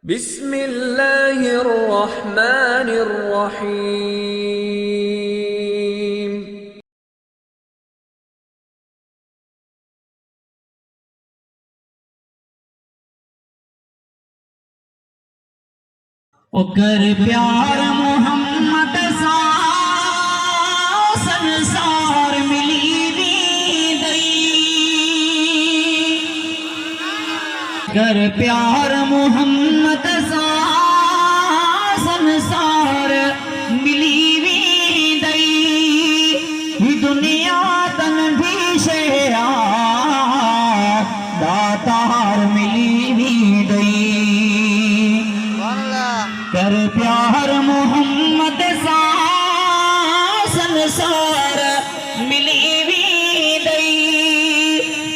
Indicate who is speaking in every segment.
Speaker 1: बिस्मिल्लाहिर्रहमानिर्रहीम।
Speaker 2: ओ कर प्यार मोहम्मद सा संसार मिली दी दई, कर प्यार मोहम्मद सा संसार मिली दी दई, दुनिया तन भी शेरा दातार मिली दी दई। कर प्यार मोहम्मद सा संसार मिली भी दई,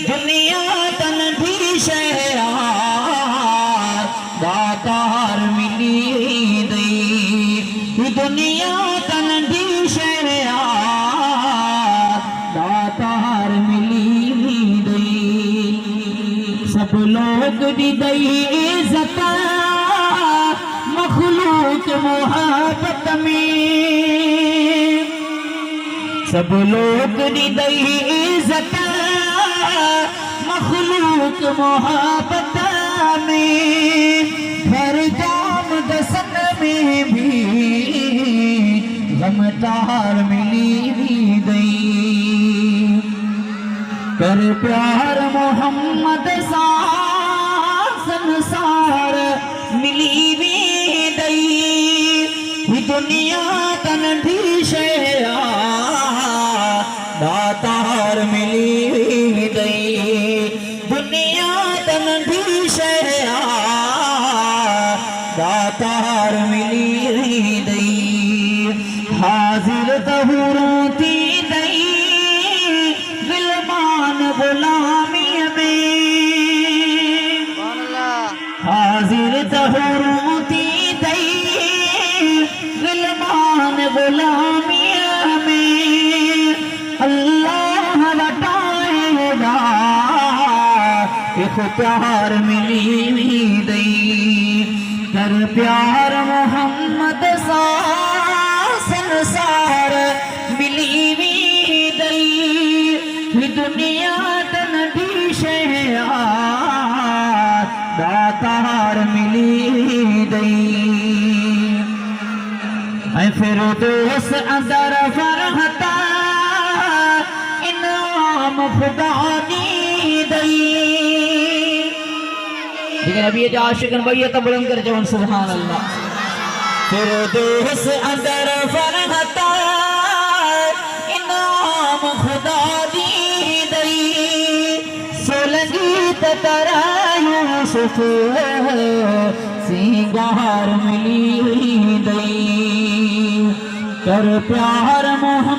Speaker 2: दुनिया तन भी शहरा दातार मिली दई, दुनिया तन भी शहरा दातार मिली दई। सब लोग दी दई इज्जत मखलूक मोहब्बत में, सब लोग दी दई इज्जत मखलूक मोहब्बत में, घर जाम दसन में भी गमतार मिली गई। कर प्यार मोहम्मद सा संसार मिली भी दई, दुनिया तन भी शेरा दातार मिली दई, दुनिया तन भी शेरा दातार मिली दई। हाजिर तहुरों थी दई गुलमान गुलामी में, हाजिर तहुरों थी दई गुलमान गुलामिया में, अल्लाह बताएगा इख्तियार मिली दई। कर प्यार मोहम्मद सा संसार मिली दई, दुनिया तन भी शेरा दातार मिली दई। फिर दोस्त अंदर फरहता इनाम खुदा दी दई। लेकिन अभी ये जो आशिकन भैया तो बुलंद कर जाओ सुभान अल्लाह। फिर दोस्त अंदर फरहता इनाम खुदा दी दई, सोलंगी तरा यूसुफ सिंगार मिली दई। कर प्यार मोहम्मद